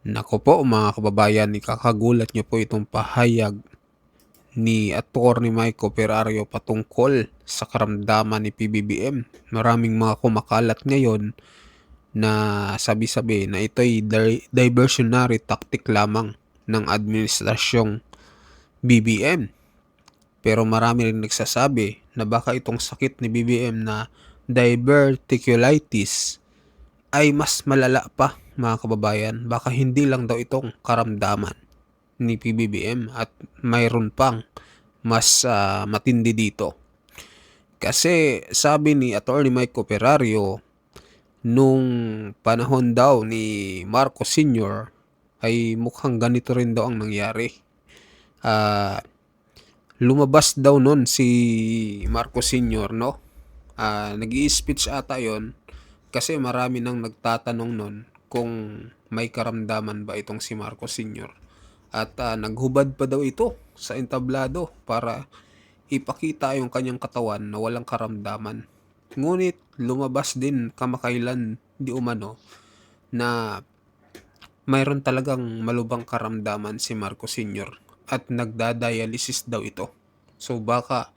Naku po mga kababayan, ikakagulat niyo po itong pahayag ni Attorney Mike Operario patungkol sa karamdaman ni PBBM. Maraming mga kumakalat ngayon na sabi-sabi na ito'y diversionary tactic lamang ng administrasyong BBM. Pero marami rin nagsasabi na baka itong sakit ni BBM na diverticulitis ay mas malala pa mga kababayan. Baka hindi lang daw itong karamdaman ni PBBM at mayroon pang mas matindi dito. Kasi sabi ni Attorney Mike Operario, nung panahon daw ni Marcos Sr. ay mukhang ganito rin daw ang nangyari. Lumabas daw nun si Marcos Sr., no? Nag-i-speech ata yon kasi marami nang nagtatanong nun kung may karamdaman ba itong si Marcos Sr. At naghubad pa daw ito sa entablado para ipakita yung kanyang katawan na walang karamdaman. Ngunit lumabas din kamakailan di umano na mayroon talagang malubhang karamdaman si Marcos Sr. at nagdadialysis daw ito. So baka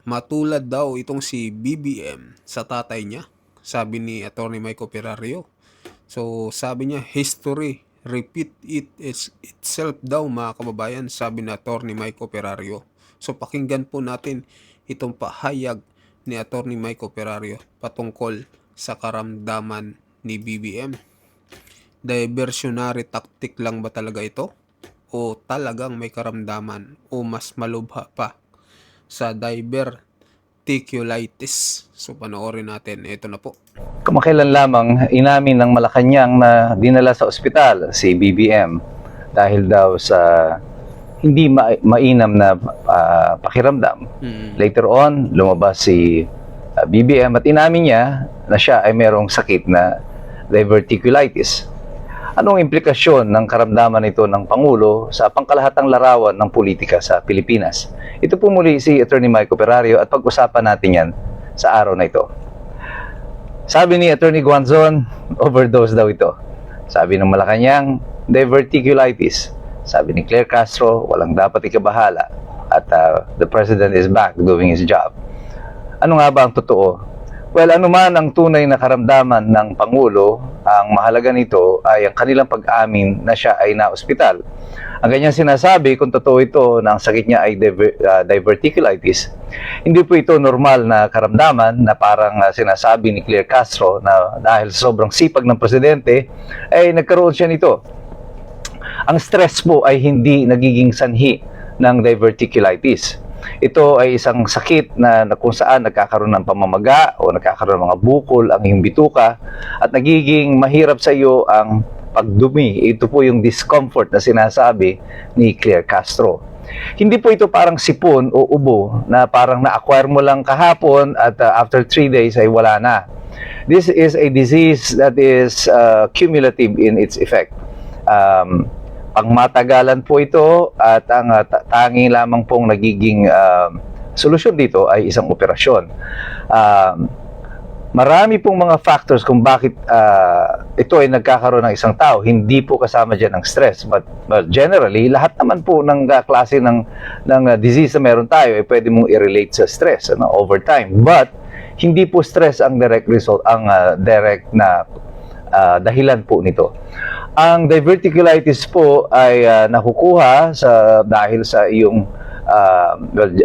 matulad daw itong si BBM sa tatay niya, sabi ni Attorney Mike Operario. So sabi niya, history repeat itself daw mga kababayan, sabi ni Attorney Mike Operario. So pakinggan po natin itong pahayag ni Attorney Mike Operario patungkol sa karamdaman ni BBM. Diversionary tactic lang ba talaga ito? O talagang may karamdaman o mas malubha pa sa diverticulitis? So panoorin natin, ito na po. Kamakailan lamang inamin ng Malacanang na dinala sa ospital si BBM dahil daw sa hindi mainam na pakiramdam. Later on, lumabas si BBM at inamin niya na siya ay merong sakit na diverticulitis. Anong implikasyon ng karamdaman ito ng Pangulo sa pangkalahatang larawan ng politika sa Pilipinas? Ito po muli si Attorney Mike Operario at pag-usapan natin yan sa araw na ito. Sabi ni Attorney Guanzon, overdose daw ito. Sabi ng Malacanang, diverticulitis. Sabi ni Claire Castro, walang dapat ikabahala. At the President is back doing his job. Ano nga ba ang totoo? Well, anuman ang tunay na karamdaman ng Pangulo, ang mahalaga nito ay ang kanilang pag-amin na siya ay na-ospital. Ang kanyang sinasabi, kung totoo ito na ang sakit niya ay diverticulitis, hindi po ito normal na karamdaman na parang sinasabi ni Claire Castro na dahil sobrang sipag ng presidente, ay nagkaroon siya nito. Ang stress po ay hindi nagiging sanhi ng diverticulitis. Ito ay isang sakit na kung saan nagkakaroon ng pamamaga o nagkakaroon ng mga bukol ang iyong bituka at nagiging mahirap sa iyo ang pagdumi. Ito po yung discomfort na sinasabi ni Claire Castro. Hindi po ito parang sipon o ubo na parang na-acquire mo lang kahapon at after 3 days ay wala na. This is a disease that is cumulative in its effect. Pangmatagalan po ito at ang tangi lamang pong nagiging solusyon dito ay isang operasyon. Marami pong mga factors kung bakit ito ay nagkakaroon ng isang tao. Hindi po kasama dyan ang stress. But generally, lahat naman po ng klase ng disease na meron tayo ay pwede mong i-relate sa stress over time. But hindi po stress ang direct result, ang direct na dahilan po nito. Ang diverticulitis po ay nakukuha dahil sa iyong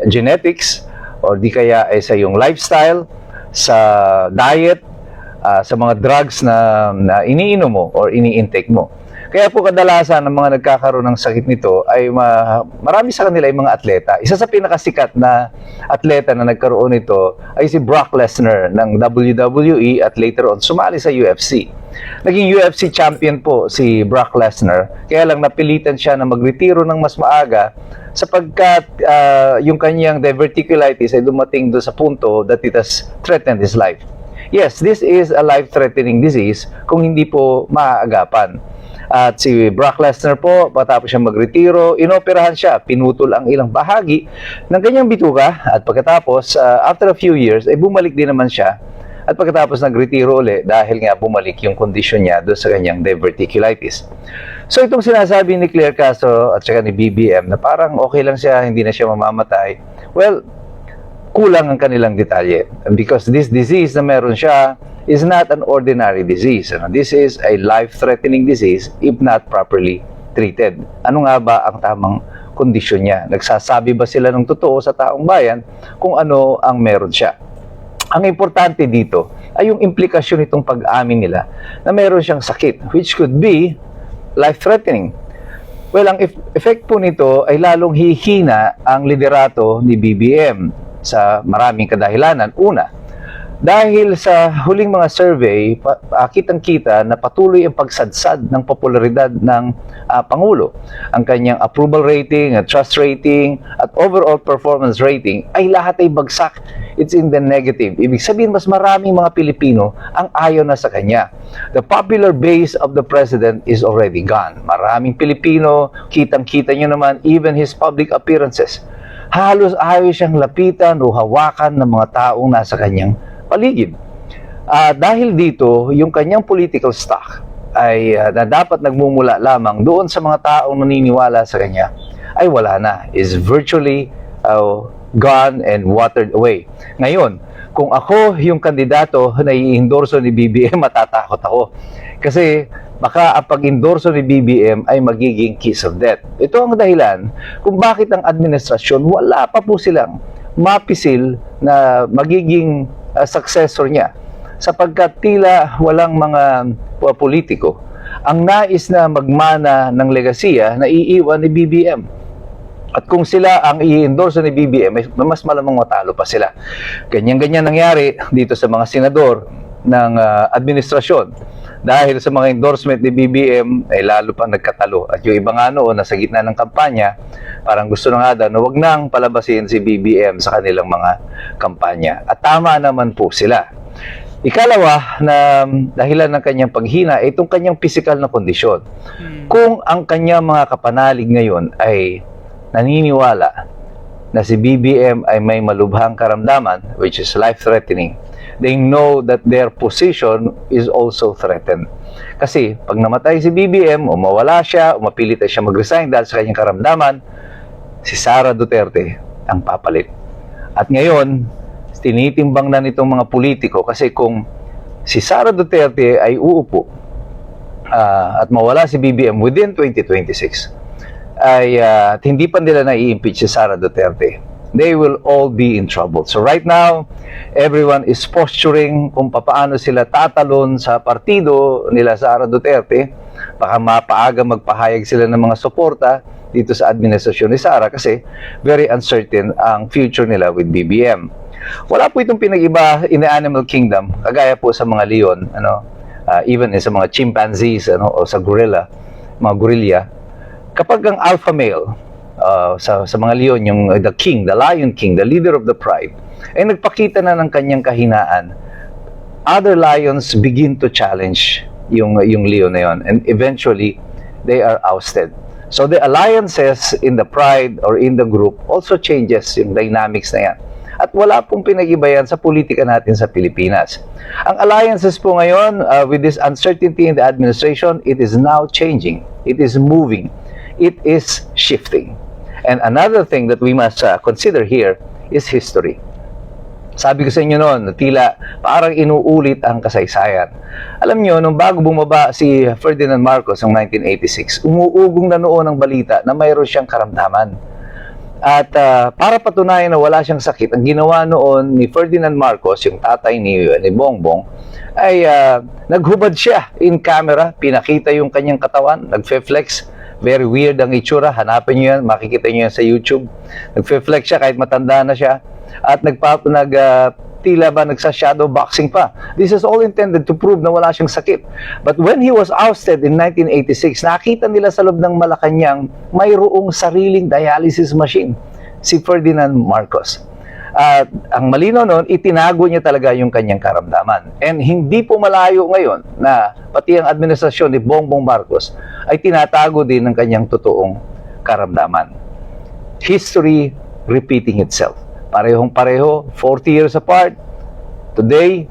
genetics or di kaya ay sa iyong lifestyle, sa diet, sa mga drugs na iniinom mo or ini-intake mo. Kaya po kadalasan ng mga nagkakaroon ng sakit nito ay marami sa kanila ay mga atleta. Isa sa pinakasikat na atleta na nagkaroon nito ay si Brock Lesnar ng WWE at later on sumali sa UFC. Naging UFC champion po si Brock Lesnar, kaya lang napilitan siya na magretiro ng mas maaga sapagkat yung kanyang diverticulitis ay dumating doon sa punto that it has threatened his life. Yes, this is a life-threatening disease kung hindi po maaagapan. At si Brock Lesnar po, matapos siya magretiro, inoperahan siya, pinutol ang ilang bahagi ng kanyang bituka at pagkatapos, after a few years, ay bumalik din naman siya. At At pagkatapos nagretiro uli dahil nga bumalik yung kondisyon niya doon sa kanyang diverticulitis. So itong sinasabi ni Claire Castro at saka ni BBM na parang okay lang siya, hindi na siya mamamatay. Well, kulang ang kanilang detalye. Because this disease na meron siya is not an ordinary disease. This is a life-threatening disease if not properly treated. Ano nga ba ang tamang kondisyon niya? Nagsasabi ba sila ng totoo sa taong bayan kung ano ang meron siya? Ang importante dito ay yung implikasyon nitong pag-amin nila na meron siyang sakit, which could be life-threatening. Well, ang effect po nito ay lalong hihina ang liderato ni BBM sa maraming kadahilanan. Una, dahil sa huling mga survey, kitang-kita na patuloy ang pagsadsad ng popularidad ng Pangulo. Ang kanyang approval rating, trust rating, at overall performance rating ay lahat ay bagsak. It's in the negative. Ibig sabihin, mas maraming mga Pilipino ang ayaw na sa kanya. The popular base of the president is already gone. Maraming Pilipino, kitang-kita nyo naman, even his public appearances. Halos ayaw siyang lapitan o hawakan ng mga taong nasa kanyang paligid. Dahil dito, yung kanyang political stock ay na dapat nagmumula lamang doon sa mga taong naniniwala sa kanya ay wala na. Is virtually gone and watered away. Ngayon, kung ako yung kandidato na i-endorso ni BBM, matatakot ako. Kasi baka ang pag-endorso ni BBM ay magiging kiss of death. Ito ang dahilan kung bakit ang administrasyon wala pa po silang mapisil na magiging successor niya, sapagkat tila walang mga politiko ang nais na magmana ng legasiya na iiwan ni BBM. At kung sila ang i-endorse ni BBM, mas malamang matalo pa sila. Ganyan-ganyan nangyari dito sa mga senador ng administrasyon. Dahil sa mga endorsement ni BBM, ay lalo pang nagkatalo. At yung iba nga noon, nasa gitna ng kampanya, parang gusto na nga daw na huwag nang palabasin si BBM sa kanilang mga kampanya. At tama naman po sila. Ikalawa na dahilan ng kanyang paghina ay itong kanyang physical na kondisyon. Kung ang kanyang mga kapanalig ngayon ay naniniwala na si BBM ay may malubhang karamdaman, which is life-threatening, they know that their position is also threatened. Kasi pag namatay si BBM o mawala siya o mapilit ay siya mag-resign dahil sa kanyang karamdaman, si Sara Duterte ang papalit. At ngayon, tinitimbang na nitong mga politiko kasi kung si Sara Duterte ay uupo at mawala si BBM within 2026, ay hindi pa nila na-i-impeach si Sara Duterte, they will all be in trouble. So right now, everyone is posturing kung paano sila tatalon sa partido nila Sara Duterte. Baka mapaaga magpahayag sila ng mga suporta dito sa administrasyon ni Sara kasi very uncertain ang future nila with BBM. Wala po itong pinag-iba in the animal kingdom, kagaya po sa mga leon, even sa mga chimpanzees o sa gorilla, mga gorilla. Kapag ang alpha male, sa mga leon, yung the king, the lion king, the leader of the pride, ay nagpakita na ng kanyang kahinaan, other lions begin to challenge yung leon na yun, and eventually they are ousted. So the alliances in the pride or in the group also changes yung dynamics na yan. At wala pong pinag-iba yan sa politika natin sa Pilipinas. Ang alliances po ngayon, with this uncertainty in the administration, it is now changing. It is moving. It is shifting. And another thing that we must consider here is history. Sabi ko sa inyo noon, tila parang inuulit ang kasaysayan. Alam nyo, nung bago bumaba si Ferdinand Marcos noong 1986, umuugong na noon ang balita na mayroon siyang karamdaman. At para patunayan na wala siyang sakit, ang ginawa noon ni Ferdinand Marcos, yung tatay ni Bongbong, ay naghubad siya in camera, pinakita yung kanyang katawan, nagfe-flex. Very weird ang itsura, hanapin nyo yan, makikita nyo yan sa YouTube. Nagfe-flex siya kahit matanda na siya. At tila ba nagsa-shadow boxing pa. This is all intended to prove na wala siyang sakit. But when he was ousted in 1986, nakita nila sa loob ng Malacanang mayroong sariling dialysis machine, si Ferdinand Marcos. At ang malinaw noon, itinago niya talaga yung kanyang karamdaman. And hindi po malayo ngayon na pati ang administrasyon ni Bongbong Marcos ay tinatago din ng kanyang totoong karamdaman. History repeating itself. Parehong-pareho, 40 years apart, Today,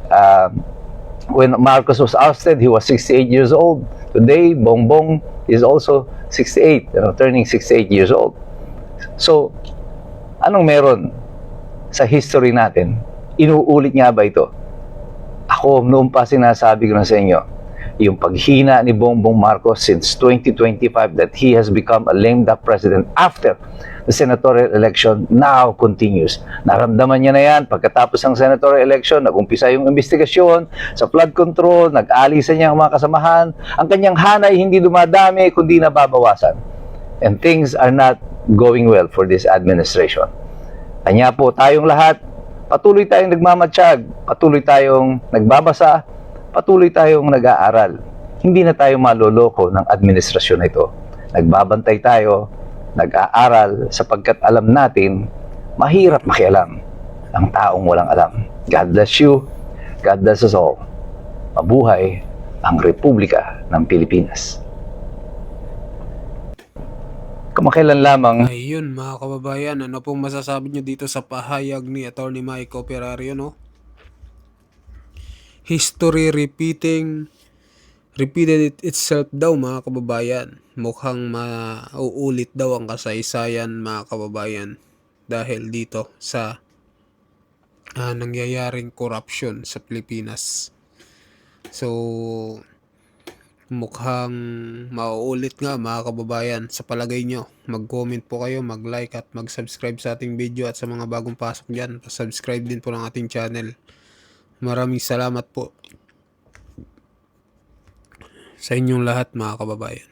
when Marcos was ousted, he was 68 years old. Today, Bongbong is also 68, turning 68 years old. So, anong meron sa history natin? Inuulit nga ba ito? Ako, noon pa sinasabi ko na sa inyo, yung paghina ni Bongbong Marcos since 2025 that he has become a lame duck president after the senatorial election now continues. Naramdaman niya na yan. Pagkatapos ng senatorial election, nag-umpisa yung investigasyon sa flood control, nag-alisan niya ang mga kasamahan. Ang kanyang hanay hindi dumadami, kundi nababawasan. And things are not going well for this administration. Kanya po tayong lahat, patuloy tayong nagmamatsyag, patuloy tayong nagbabasa, patuloy tayong nag-aaral. Hindi na tayo maloloko ng administrasyon na ito. Nagbabantay tayo, nag-aaral sapagkat alam natin, mahirap makialam ang taong walang alam. God bless you. God bless us all. Mabuhay ang Republika ng Pilipinas. Kamakailan lamang Ayun mga kababayan, ano pong masasabi nyo dito sa pahayag ni Atty. Mike Operario, no? History repeated itself daw mga kababayan. Mukhang mauulit daw ang kasaysayan mga kababayan dahil dito sa nangyayaring corruption sa Pilipinas. So, mukhang mauulit nga mga kababayan. Sa palagay nyo, mag-comment po kayo, mag-like at mag-subscribe sa ating video, at sa mga bagong pasok dyan, subscribe din po ng ating channel. Maraming salamat po sa inyong lahat mga kababayan.